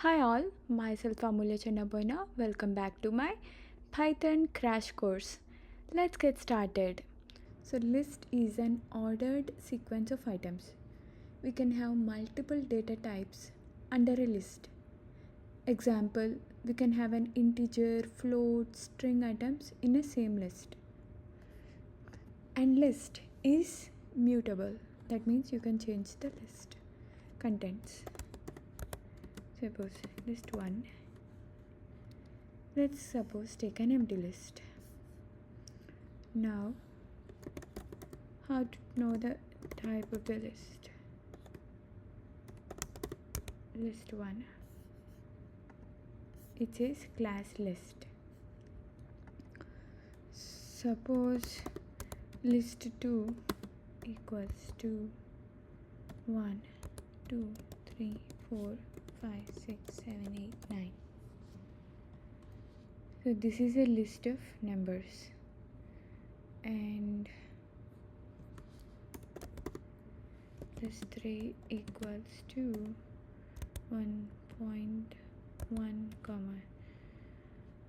Hi all, myself Amulya Chennaboyena. Welcome back to my Python crash course. Let's get started. So list is an ordered sequence of items. We can have multiple data types under a list. Example, we can have an integer, float, string items in a same list. And list is mutable. That means you can change the list contents. Suppose list 1. Let's suppose take an empty list. Now, how to know the type of the list? List 1. It says class list. Suppose list 2 equals to 1, 2, 3, 4, 5, 6, 7, 8, 9. So this is a list of numbers, and list 3 equals to 1.1 comma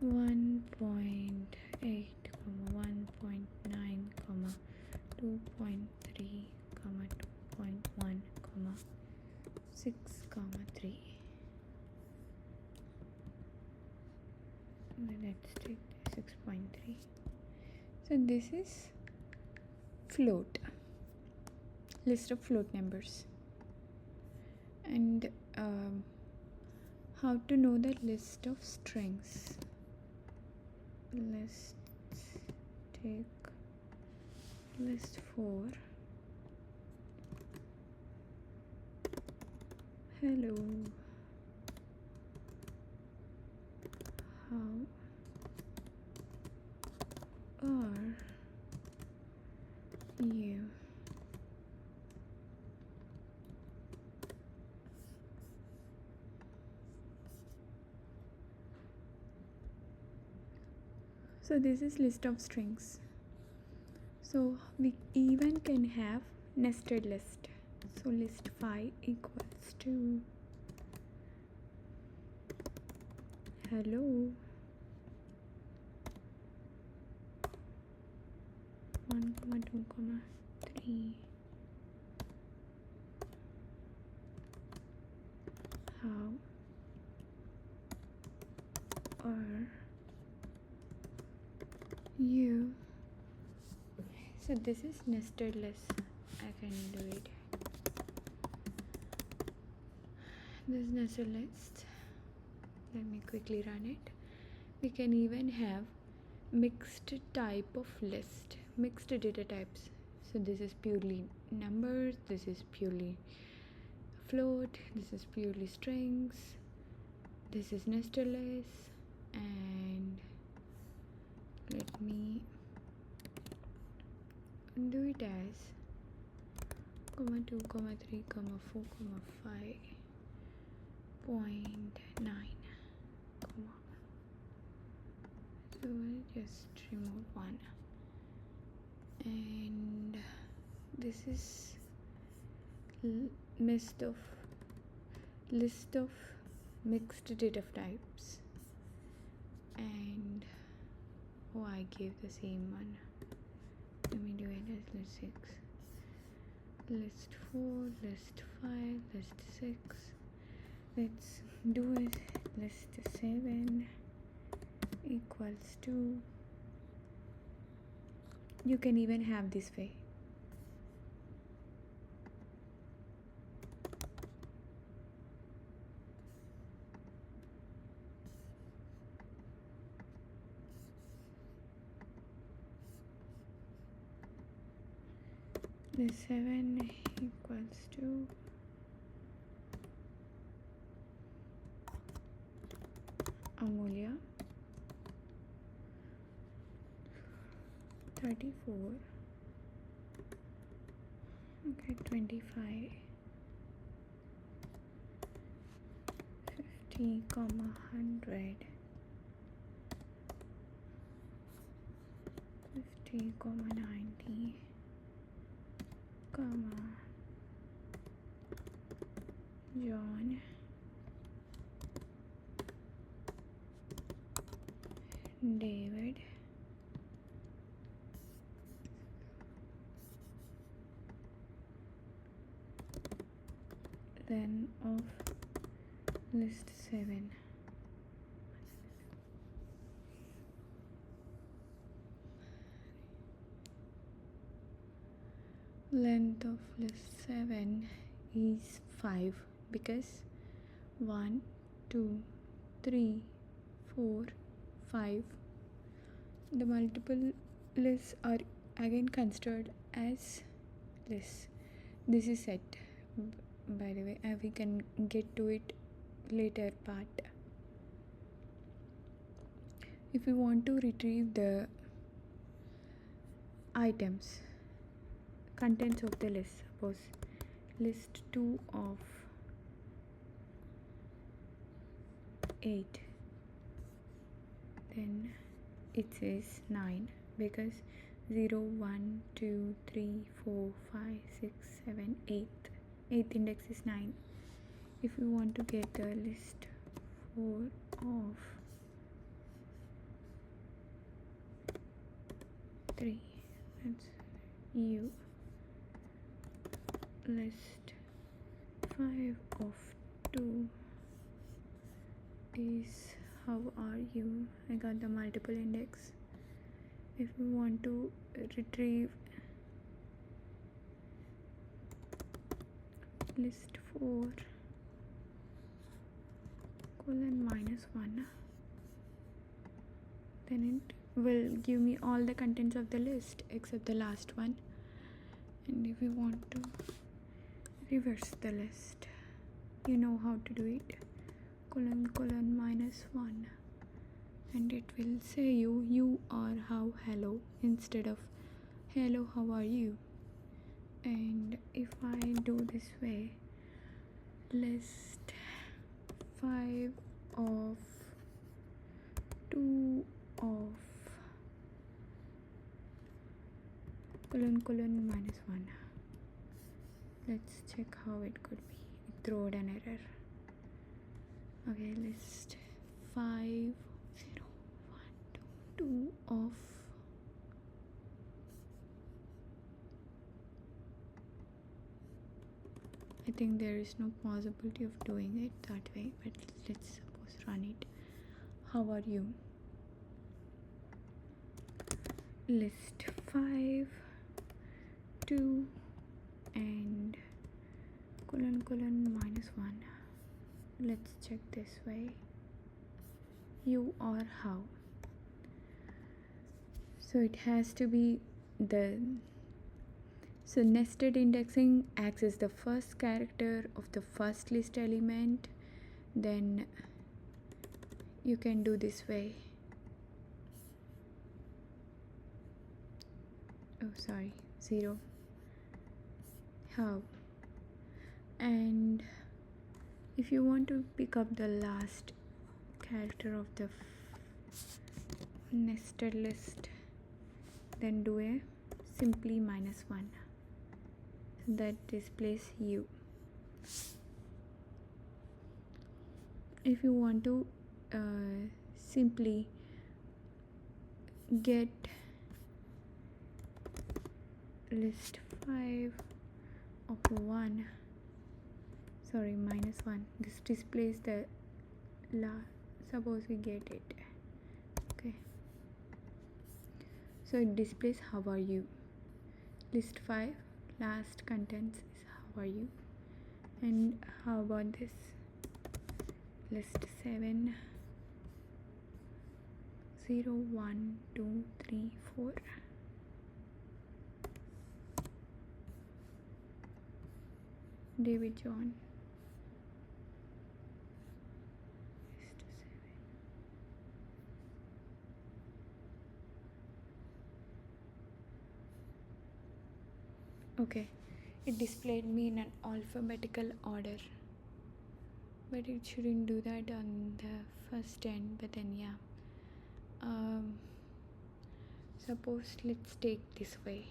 1.8 comma 1.9 comma 2.3 comma 2.1 comma 6 comma 3. Let's take 6.3. So this is float, list of float numbers. And how to know the list of strings? Let's take list 4. Hello, how are you? So this is list of strings. So we even can have nested list. So list 5 equals to hello 1 comma 2 comma 3. How are you? So this is nested list. I can do it. This nested list. Let me quickly run it. We can even have mixed type of list, mixed data types. So this is purely numbers, this is purely float, this is purely strings, this is nested list, and let me do it as comma 2 comma 3 comma 4 comma 5.9 comma. So I'll just remove 1, and this is list of mixed data types. And I gave the same one. Let me do it as list 6, list 4, list 5, list 6. Let's do it. List 7 equals to, you can even have this way. List 7 equals to Amulya 34, okay, 25, 50 comma 100, 50 comma 90 comma John David, then of list 7. Length of list 7 is 5 because 1, 2, 3, 4, 5. The multiple lists are again considered as lists. This is set, by the way, we can get to it later part. If we want to retrieve the items, contents of the list, suppose list 2 of 8, then it says 9 because 0, 1, 2, 3, 4, 5, 6, 7, 8. 8th index is 9. If we want to get the list 4 of 3, that's U. List 5 of 2 is how are you? I got the multiple index. If we want to retrieve list 4 colon -1, then it will give me all the contents of the list except the last one. And if we want to reverse the list, you know how to do it. Colon -1, and it will say you are how hello instead of hello how are you. And if I do this way, list 5 of 2 of colon -1, let's check how it could be. It throwed an error. Okay, list 5 0 1 2 2 of I think there is no possibility of doing it that way, but let's suppose run it. How are you? List 5 2 and colon -1. Let's check this way. You are how? So it has to be so nested indexing acts as the first character of the first list element. Then you can do this way. Oh, sorry, 0. How? And if you want to pick up the last character of the nested list, then do a simply -1. So that displays you. If you want to simply get list 5 of 1, sorry, -1, this displays the suppose we get it. Okay, so it displays how are you. List 5 last contents is how are you. And how about this list 7 0 1 2 3 4. David John. List 7. Okay, it displayed me in an alphabetical order, but it shouldn't do that on the first end. But then yeah, suppose let's take this way.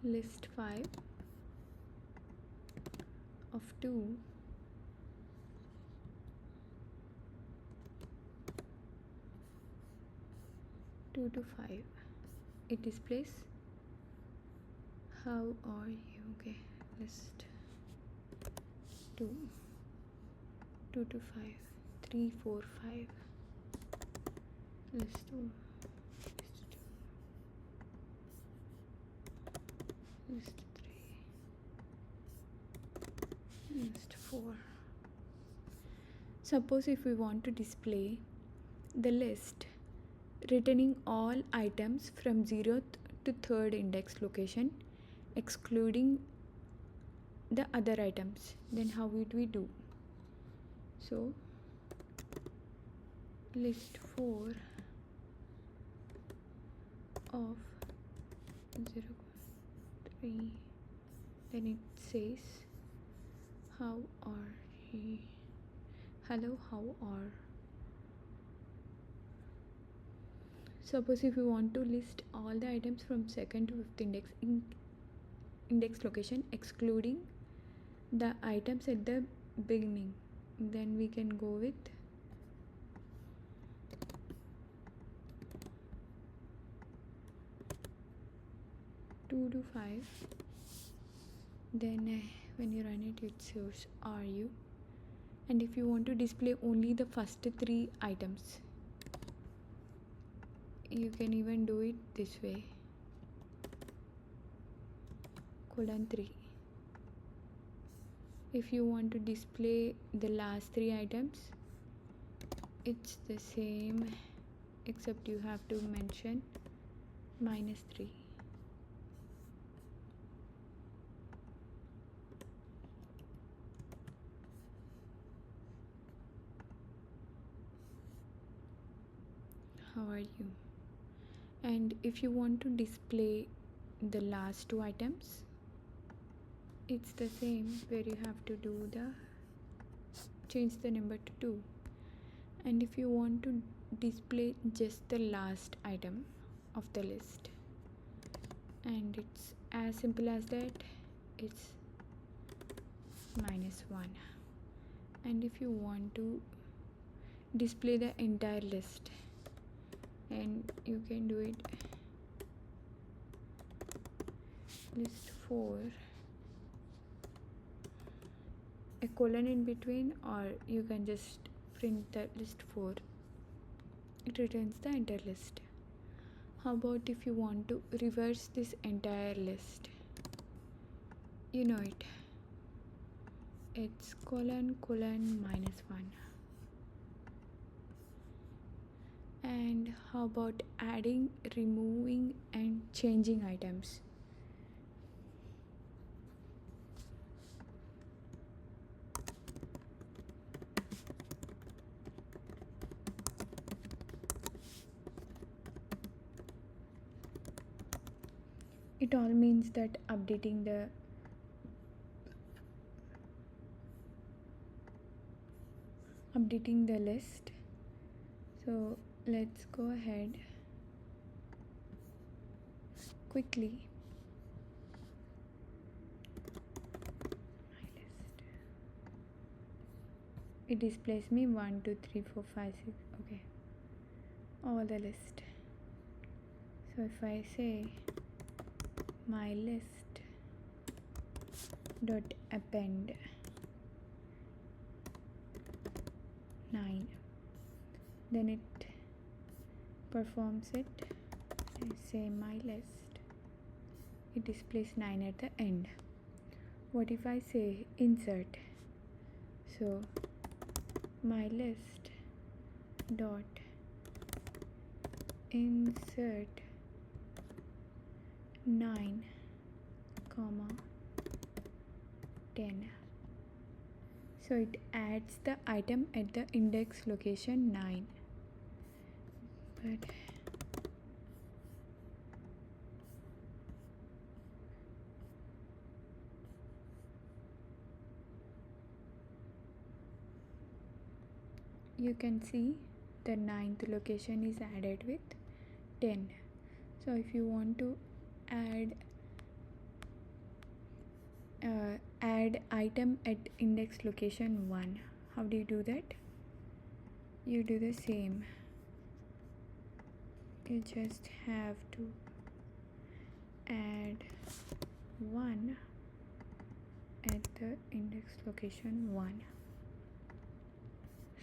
List 5 of 2, to 5. It displays how are you. Okay, list 2, 2 to 5, 3, 4, 5. List 2, list 3, list 4. Suppose if we want to display the list returning all items from 0th to 3rd index location excluding the other items, then how would we do? So list 4 of 0, 3, then it says how are you, hello, how are. Suppose if we want to list all the items from 2nd to 5th index location excluding the items at the beginning, then we can go with two to 5. Then when you run it, it shows are you. And if you want to display only the first 3 items, you can even do it this way, :3. If you want to display the last 3 items, it's the same except you have to mention -3. How are you? And if you want to display the last 2 items, it's the same, where you have to do the change the number to 2. And if you want to display just the last item of the list, and it's as simple as that, it's -1. And if you want to display the entire list, and you can do it list 4, a colon in between, or you can just print the list 4. It returns the entire list. How about if you want to reverse this entire list? You know it. It's : -1. And how about adding, removing, and changing items? It all means that updating the list. So let's go ahead quickly. My list. It displays me 1, 2, 3, 4, 5, 6. Okay, all the list. So if I say my list dot append 9, then it performs it. I say my list, it displays 9 at the end. What if I say insert? So my list dot insert 9, 10. So it adds the item at the index location 9. But you can see the 9th location is added with 10. So if you want to add add item at index location 1. How do you do that? You do the same. You just have to add 1 at the index location 1.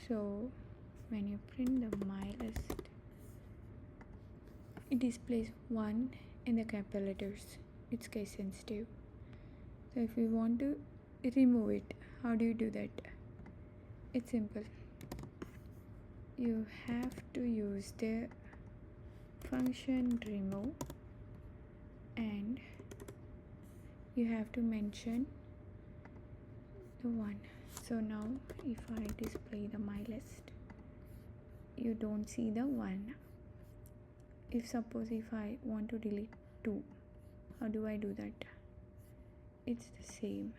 So when you print the my list, it displays 1 in the capital letters. It's case sensitive. So if you want to remove it, how do you do that? It's simple. You have to use the function remove, and you have to mention the 1. So now if I display the my list, you don't see the 1. Suppose if I want to delete 2, how do I do that? It's the same.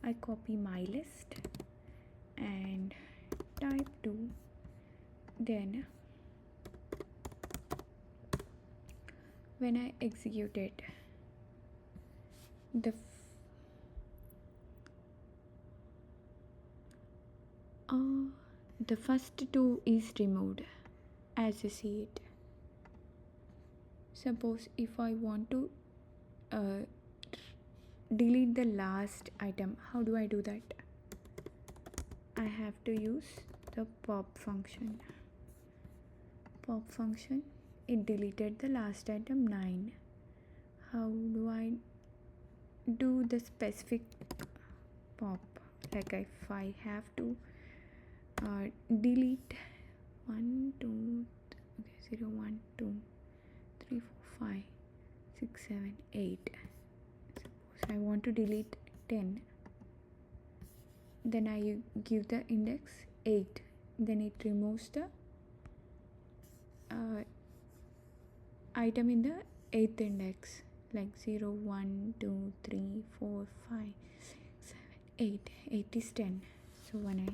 I copy my list and type 2, then when I execute it, the first 2 is removed as you see it. Suppose if I want to delete the last item, how do I do that? I have to use the pop function. Pop function, it deleted the last item 9. How do I do the specific pop? Like if I have to delete 1 2 okay, 0 1 2 3 4 5 6 7 8. Suppose I want to delete 10, then I give the index 8, then it removes the item in the 8th index, like 0 1 2 3 4 5 6 7 8. 8 is 10. So when I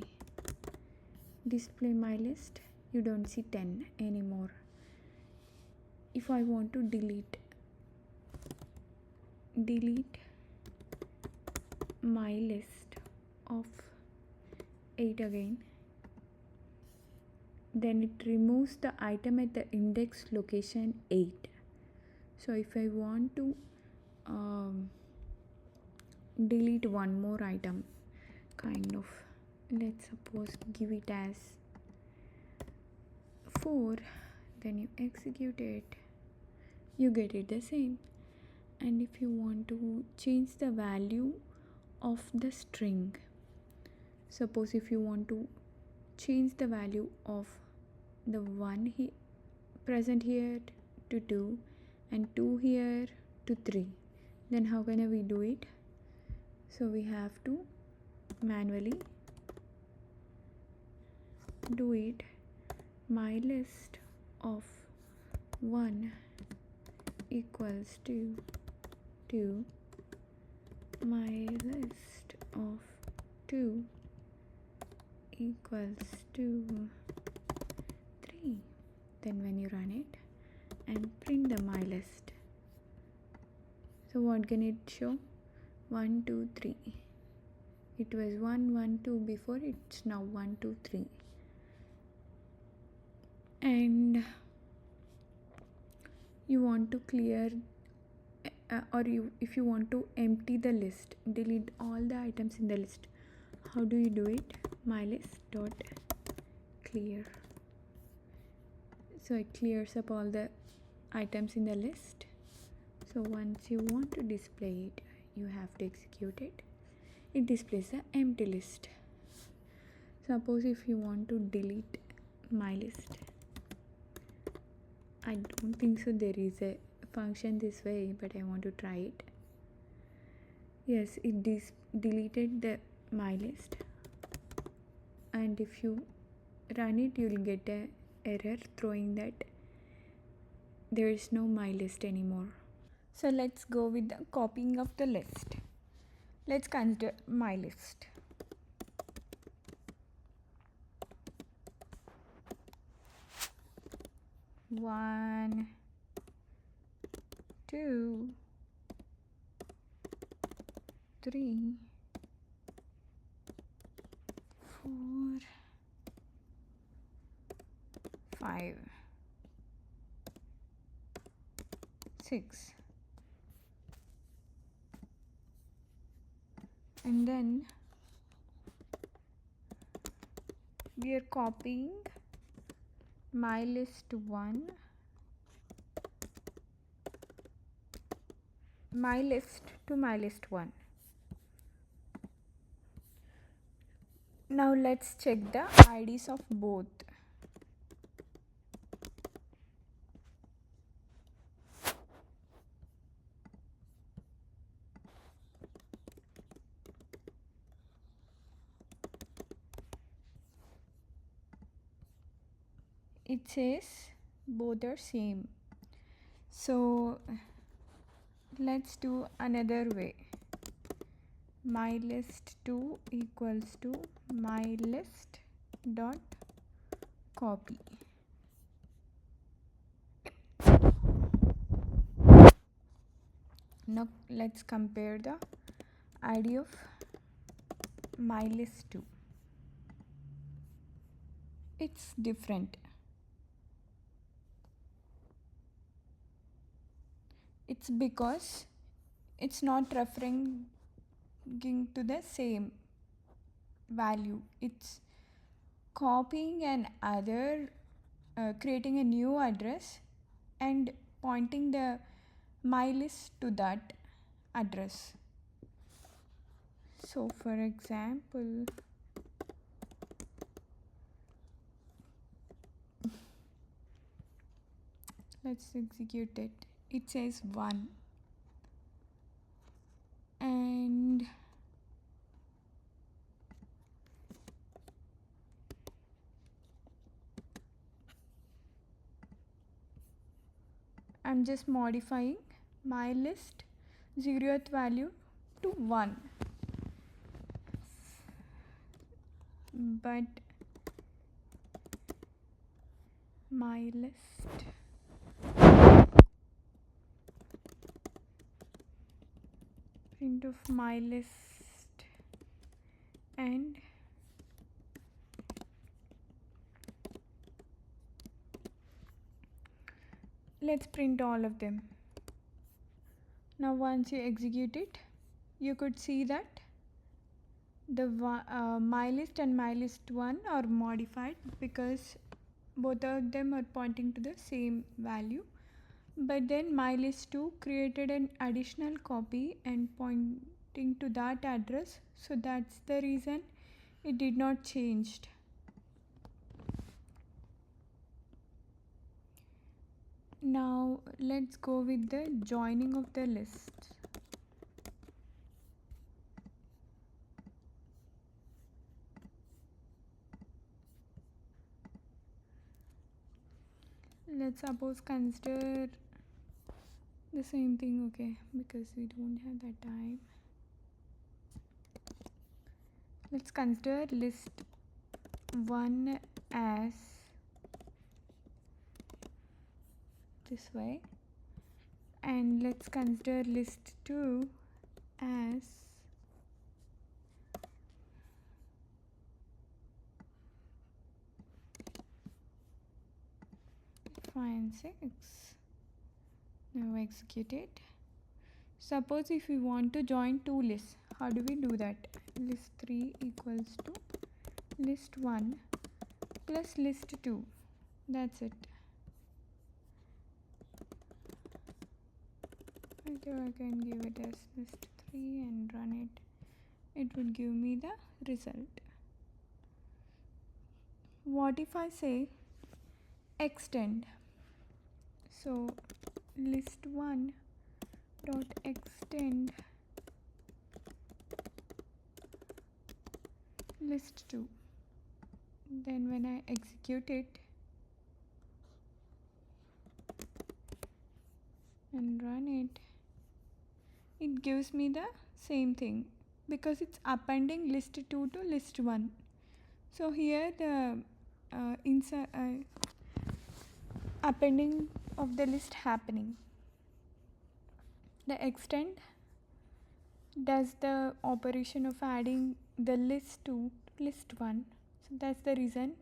display my list, you don't see 10 anymore. If I want to delete my list of 8 again, then it removes the item at the index location 8. So if I want to delete one more item, kind of, let's suppose give it as 4, then you execute it, you get it the same. And if you want to change the value of the string, suppose if you want to change the value of the 1 present here to 2 and 2 here to 3, then how can we do it? So we have to manually do it. My list of 1 equals to 2, my list of 2 equals to 3. Then when you run it and print the my list, so what can it show? 1 2 3. It was 1 1 2 before, it's now 1 2 3. And you want to clear if you want to empty the list, delete all the items in the list, how do you do it? My list dot clear. So it clears up all the items in the list. So once you want to display it, you have to execute it. It displays the empty list. Suppose if you want to delete my list, I don't think so there is a function this way, but I want to try it. Yes, it deleted the my list, and if you run it, you'll get a error throwing that there is no my list anymore. So let's go with the copying of the list. Let's consider my list. One, 2, 3, 4, 5, 6, and then we are copying my list 1, my list to my list 1. Now let's check the IDs of both. It says both are same. So let's do another way. My list 2 equals to my list dot copy. Now let's compare the ID of my list 2. It's different. It's because it's not referring to the same value. It's copying creating a new address and pointing the my list to that address. So for example, let's execute it. It says 1, and I'm just modifying my list 0th value to 1, but my list print of my list, and let's print all of them. Now once you execute it, you could see that the my list and my list 1 are modified because both of them are pointing to the same value, but then my list 2 created an additional copy and pointing to that address, so that's the reason it did not changed. Now let's go with the joining of the lists. Let's suppose consider the same thing, okay, because we don't have that time. Let's consider list 1 as this way, and let's consider list 2 as 5 and 6. Now execute it. Suppose if we want to join two lists, how do we do that? List 3 equals to list 1 plus list 2. That's it. Either I can give it as list 3 and run it. It would give me the result. What if I say extend? So list 1 dot extend list 2. Then when I execute it and run it, it gives me the same thing because it's appending list 2 to list 1. So here the appending of the list happening. The extend does the operation of adding the list to list 1. So that's the reason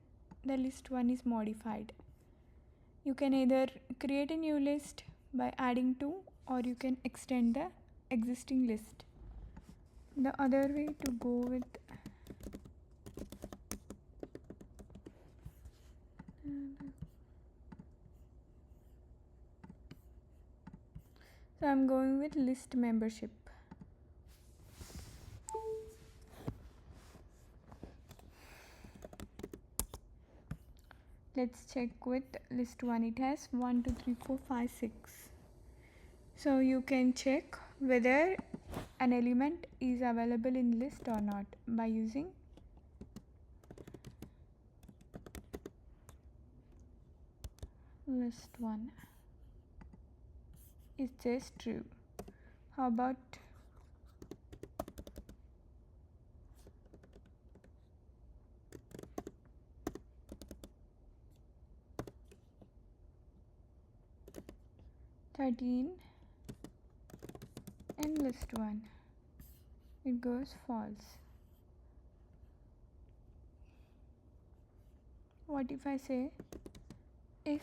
the list 1 is modified. You can either create a new list by adding 2, or you can extend the existing list. The other way to go with so I'm going with list membership. Let's check with list 1. It has 1 2 3 4 5 6. So you can check whether an element is available in list or not by using list 1. It says true. How about in list 1? It goes false. What if I say if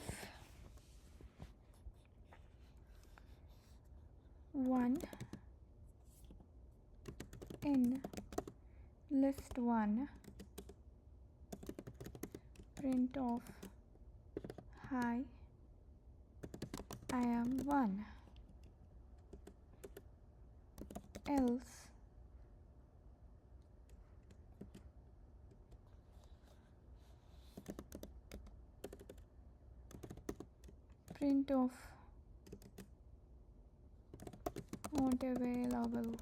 1 in list 1 print of hi I am 1, else print of not available.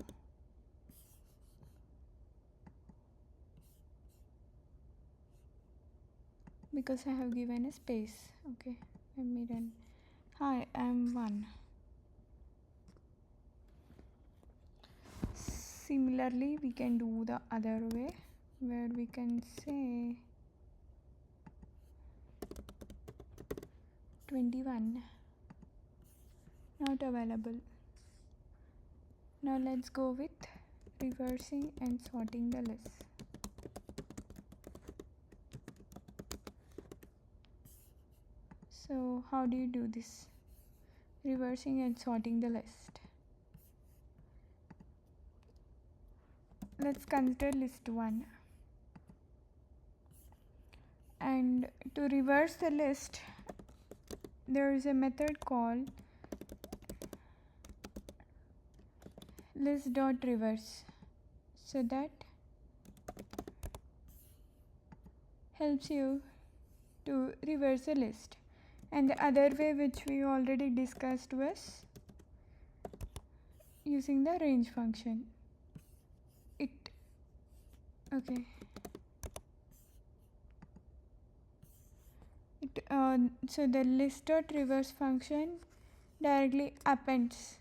Because I have given a space. Okay, let me run. Hi, I'm 1. Similarly, we can do the other way, where we can say 21 not available. Now let's go with reversing and sorting the list. So how do you do this? Reversing and sorting the list. Let's consider list 1. And to reverse the list, there is a method called list.reverse. So that helps you to reverse a list. And the other way, which we already discussed, was using the range function. So the list.reverse function directly appends,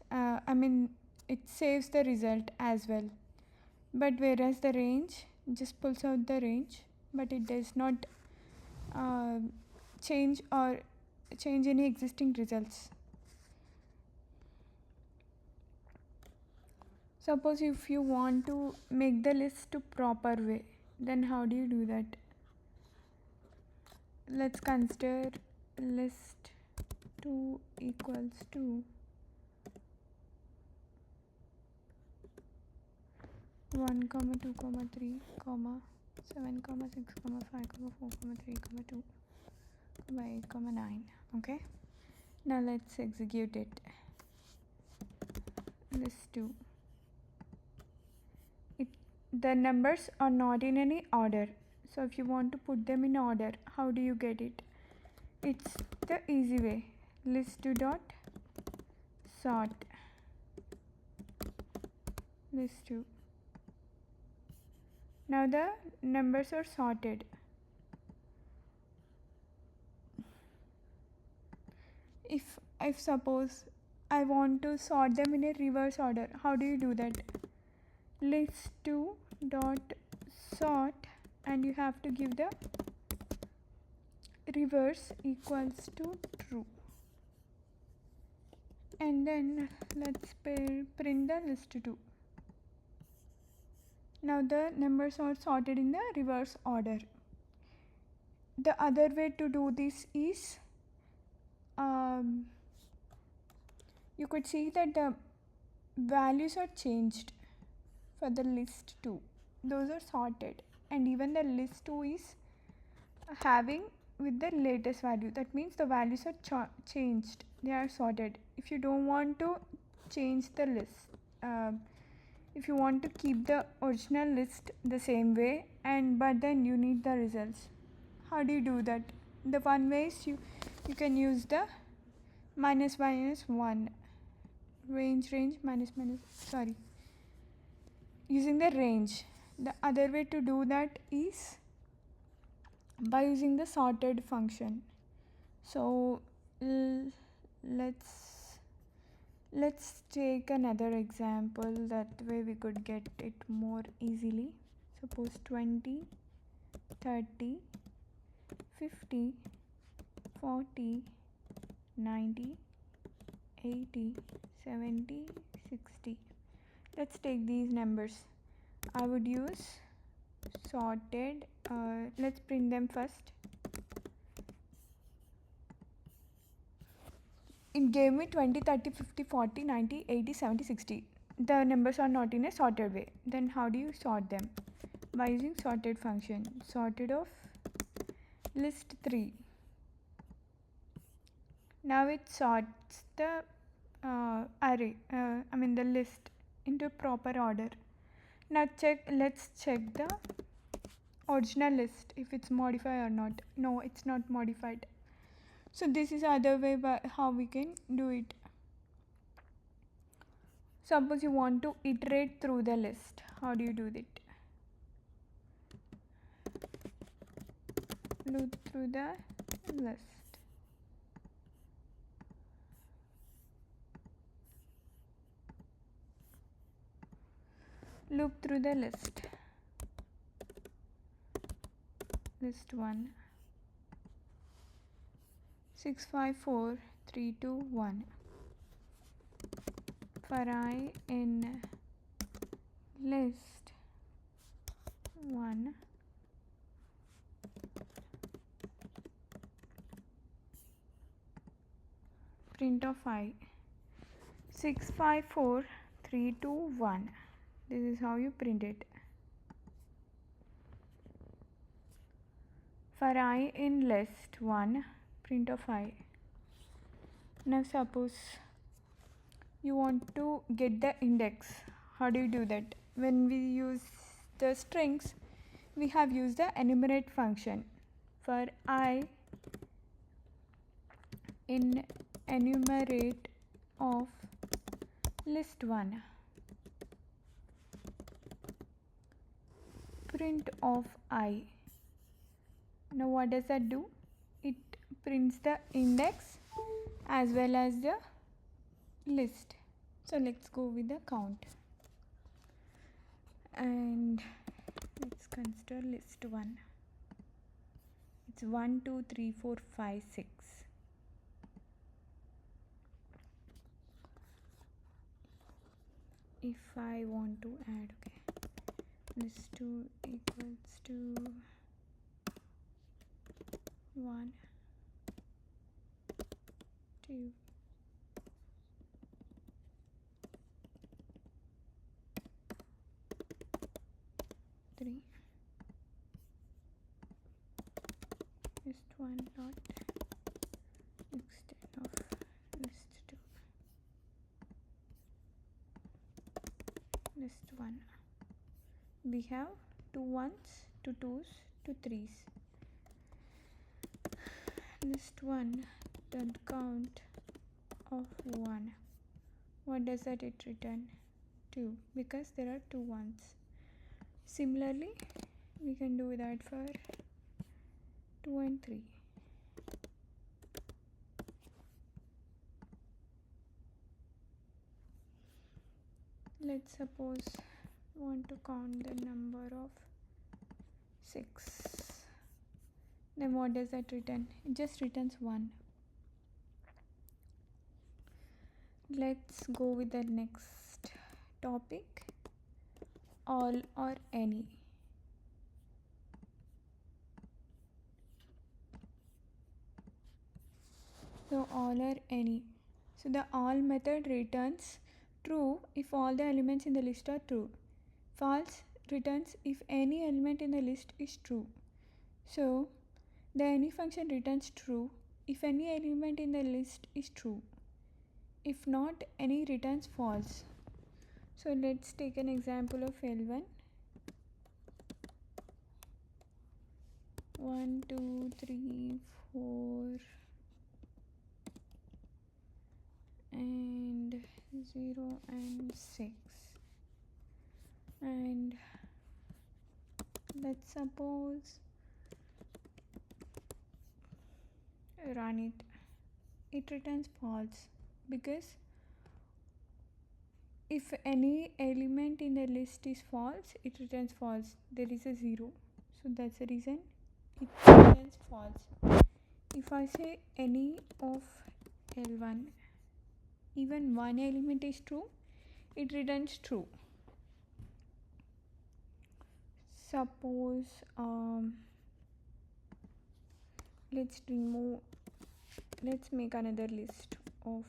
it saves the result as well. But whereas the range just pulls out the range, but it does not change any existing results. Suppose if you want to make the list to proper way, then how do you do that? Let's consider list 2 equals to 1, 2, 3, 7, 6, 5, 4, 3, 2, 8, 9. Okay, now let's execute it. List 2. The numbers are not in any order, so if you want to put them in order, how do you get it? It's the easy way. List2 dot sort list 2. Now the numbers are sorted. If suppose I want to sort them in a reverse order, how do you do that? List2 dot sort, and you have to give the reverse equals to true, and then let's print the list 2. Now the numbers are sorted in the reverse order. The other way to do this is you could see that the values are changed for the list 2. Those are sorted, and even the list 2 is having with the latest value. That means the values are changed, they are sorted. If you don't want to change the list, if you want to keep the original list the same way, but then you need the results, how do you do that? The one way is you can use the minus 1 range minus using the range. The other way to do that is by using the sorted function. So let's take another example, that way we could get it more easily. Suppose 20, 30, 50, 40, 90, 80, 70, 60. Let's take these numbers. I would use sorted. Let's print them first. It gave me 20, 30, 50, 40, 90, 80, 70, 60. The numbers are not in a sorted way. Then how do you sort them? By using sorted function. Sorted of list 3. Now it sorts the array, the list into proper order. Now let's check the original list if it's modified or not. No, it's not modified. So this is other way by how we can do it. Suppose you want to iterate through the list. How do you do it? Loop through the list. Loop through the list. List 1. 6, 5, 4, 3, 2, 1. For I in list 1, print of I. 6, 5, 4, 3, 2, 1. This is how you print it. For I in list 1, print of I. Now suppose you want to get the index. How do you do that? When we use the strings, we have used the enumerate function. For I in enumerate of list 1, print of I. Now what does that do? It prints the index as well as the list. So let's go with the count, and let's consider list 1. It's 1, 2, 3, 4, 5, 6. If I want to add, list 2 equals to 1, 2, 3. List 1 dot extent of list 2. List 1. We have 2 1s, 2 2s, 2 3s. List 1 dot count of 1. What does that it return? 2, because there are 2 1s. Similarly, we can do that for 2 and 3. Let's suppose want to count the number of 6. Then what does that return? It just returns 1. Let's go with the next topic. all or any. So all or any. So the all method returns true if all the elements in the list are true. False returns if any element in the list is true. So the any function returns true if any element in the list is true. If not, any returns false. So let's take an example of L1. 1, 2, 3, 4 and 0 and 6. And let's suppose run it. It returns false because if any element in the list is false, it returns false. There is a 0. So that's the reason it returns false. If I say any of L1, even one element is true, it returns true. Suppose let's make another list of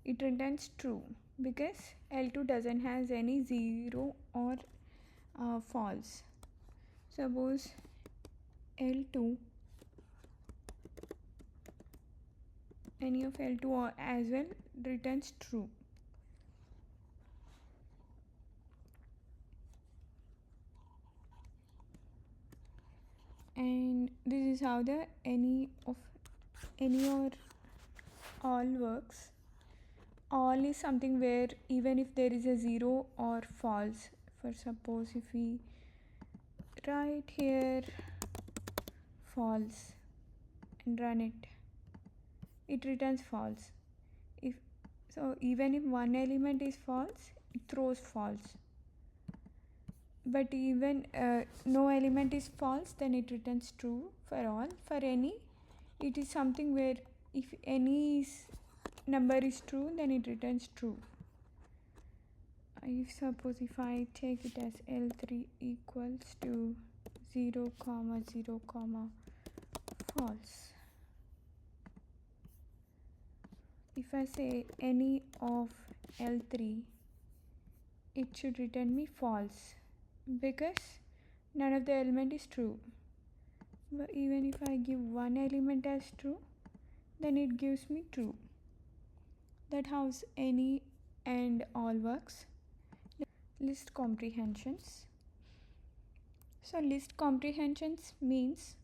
it returns true because L2 doesn't has any 0 or false. Suppose L2, any of L2 or as well returns true. And this is how the any or all works. All is something where even if there is a 0 or false, for suppose if we write here false and run it, it returns false. If so, even if one element is false, it throws false. But even no element is false, then it returns true for all. For any, it is something where if any number is true, then it returns true. If I take it as L3 equals to 0, 0, false. If I say any of L3, it should return me false because none of the element is true. But even if I give one element as true, then it gives me true. That's how any and all works. List comprehensions. So list comprehensions means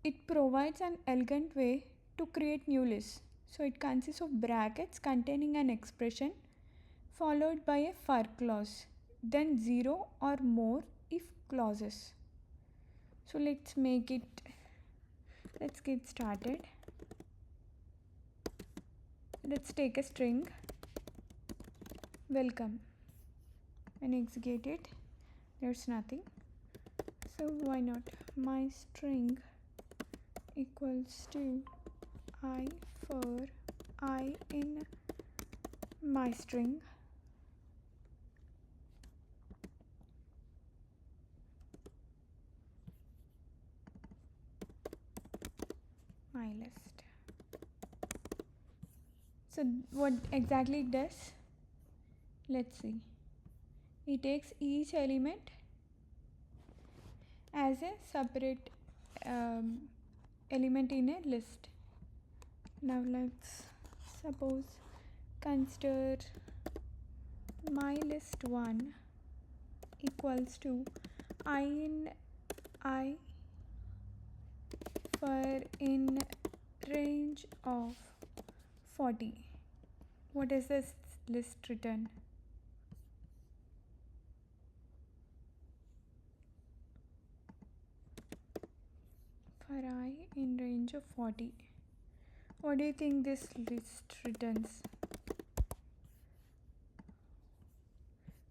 it provides an elegant way to create new lists. So it consists of brackets containing an expression followed by a for clause, then 0 or more if clauses. So let's get started. Let's take a string welcome and execute it. There's nothing, so why not my string equals to I for I in my string. My list. So what exactly it does, let's see. It takes each element as a separate element in a list. Now let's suppose consider my list 1 equals to I in I for in range of 40. What does this list return? For I in range of 40. What do you think this list returns?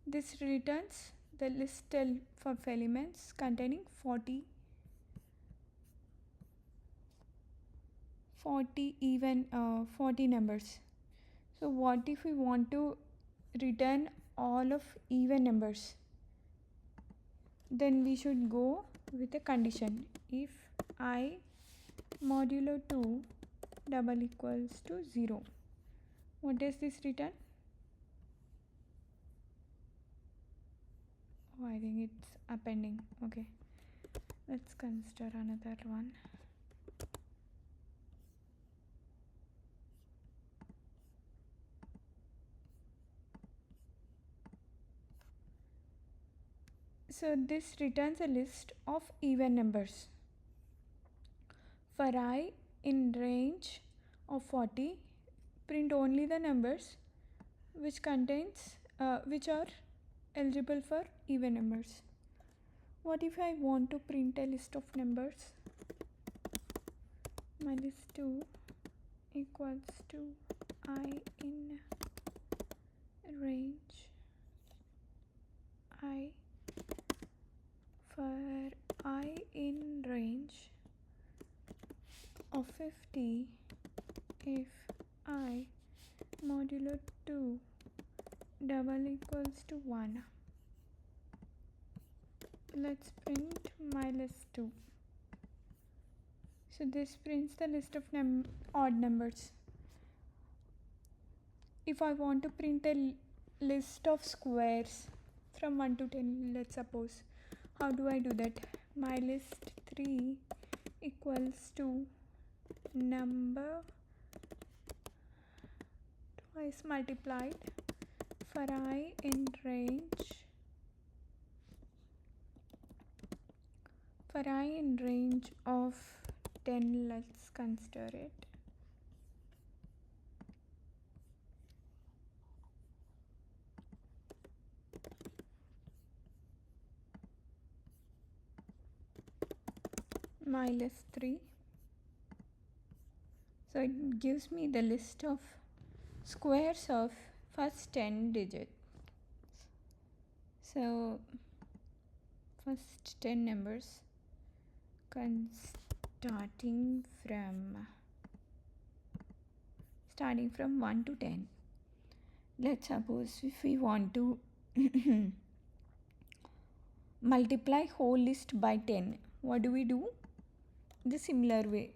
This returns the list of elements containing 40 40 numbers. So what if we want to return all of even numbers? Then we should go with a condition. If I modulo 2 double equals to 0, what does this return? Oh, I think it's appending. Okay, let's consider another one. So this returns a list of even numbers. For I in range of 40, print only the numbers which are eligible for even numbers. What if I want to print a list of numbers? My list 2 equals to I in range I. For I in range of 50, if I modulo 2 double equals to 1, let's print my list 2. So this prints the list of odd numbers. If I want to print a list of squares from 1 to 10, let's suppose, how do I do that? My list 3 equals to number twice multiplied for I in range of 10. Let's consider it. My list 3. So it gives me the list of squares of first 10 digits. So first 10 numbers starting from 1 to 10. Let's suppose if we want to multiply whole list by 10, what do we do? The similar way.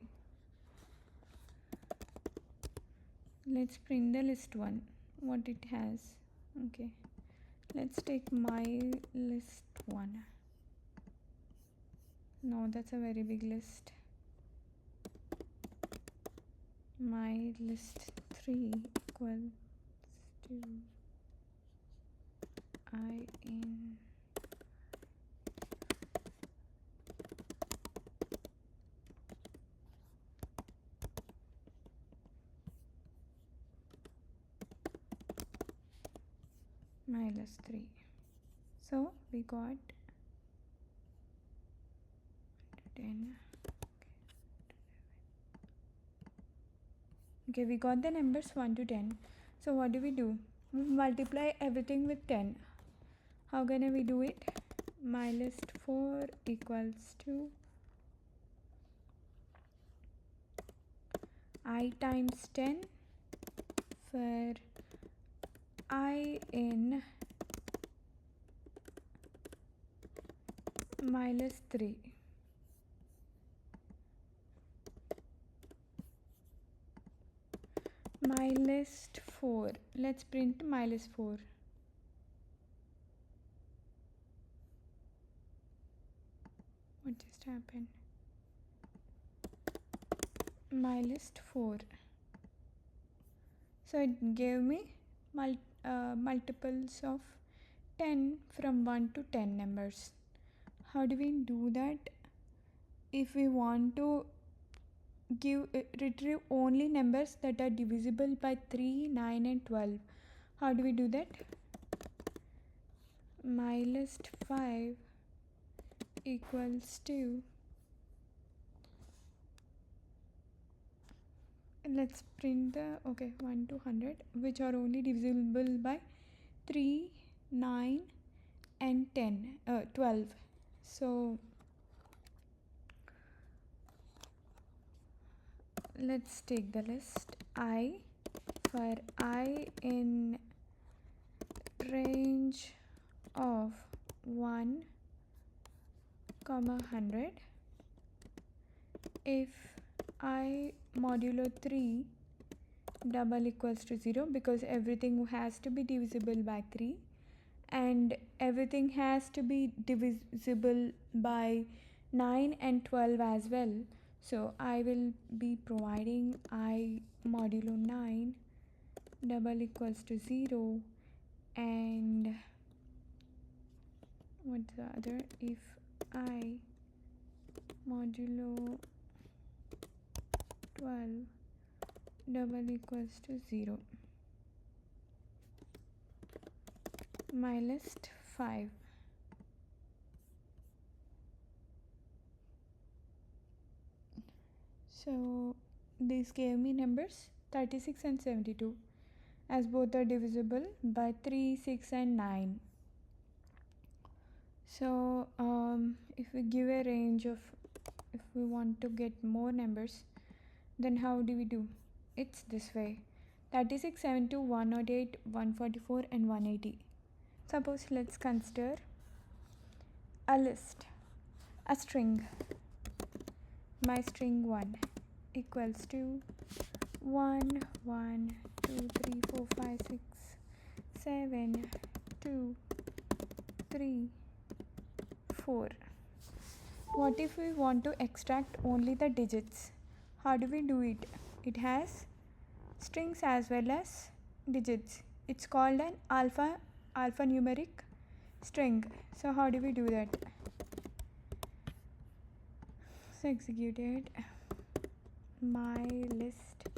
Let's print the list 1, what it has. Okay, let's take my list 1. No, that's a very big list. My list 3 equals to I in my list 3. So we got 10. Okay, we got the numbers 1 to 10. So what do? We multiply everything with 10. How gonna we do it? My list 4 equals to I times 10 for I in my list 3. My list 4. Let's print my list 4. What just happened? My list 4. So it gave me multiples of 10 from 1 to 10 numbers. How do we do that? If we want to retrieve only numbers that are divisible by 3, 9 and 12, how do we do that? My list 5 equals to, let's print the 1 to 100, which are only divisible by 3, 9 and 12. So let's take the list I. For I in range of 1, 100, if I modulo 3 double equals to 0, because everything has to be divisible by 3 and everything has to be divisible by 9 and 12 as well. So I will be providing I modulo 9 double equals to 0, and what's the other? If I modulo 12 double equals to 0. My list 5. So these gave me numbers 36 and 72, as both are divisible by 3, 6 and 9. So if we give a range of, if we want to get more numbers, then how do we do? It's this way: 36, 72, 108, 144 and 180. Suppose let's consider a list, a string. My string 1 equals to 1, 1, 2, 3, 4, 5, 6, 7, 2, 3, 4. What if we want to extract only the digits? How do we do it? It has strings as well as digits. It's called an alphanumeric string. So how do we do that? So execute it. My list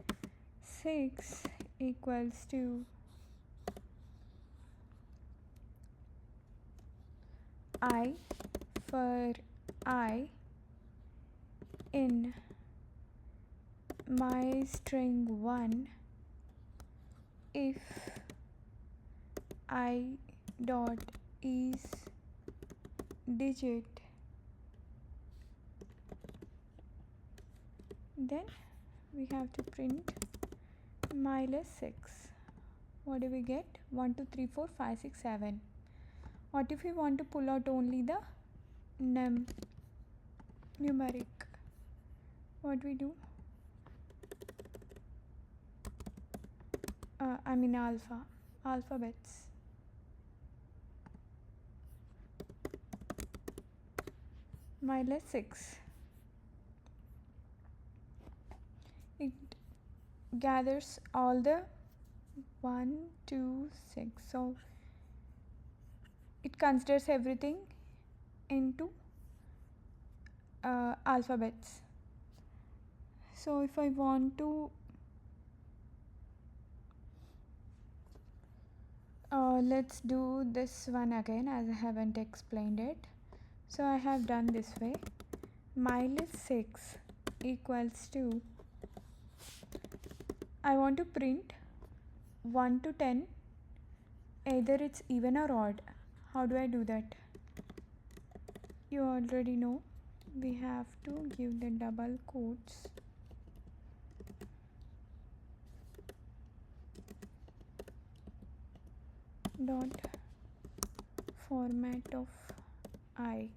6 equals to I. For I in my string 1, if I dot is digit, then we have to print my list 6. What do we get? 1, 2, 3, 4, 5, 6, 7. What if we want to pull out only the numeric? What we do? Alphabets. My list 6. It gathers all the 1, 2, 6. So it considers everything into alphabets. So if I want to let's do this one again, as I haven't explained it. So I have done this way. My list 6 equals to, I want to print 1 to 10, either it's even or odd. How do I do that? You already know. We have to give the double quotes. Dot format of I.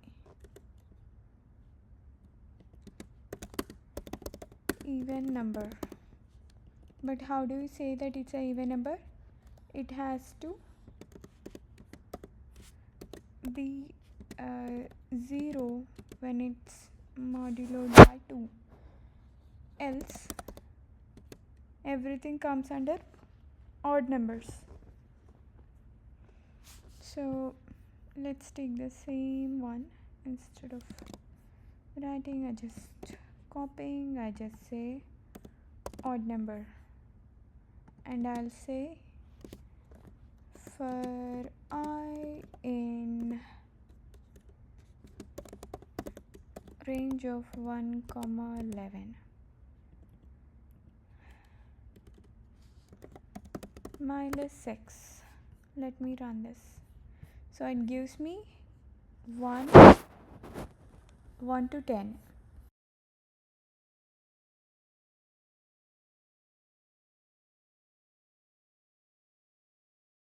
Even number. But how do we say that it's an even number? It has to be 0 when it's modulo by 2. Else everything comes under odd numbers. So let's take the same one. Instead of writing, I just copying, I just say odd number, and I'll say for I in range of 1, 11. My list 6. Let me run this. So it gives me 1 to 10.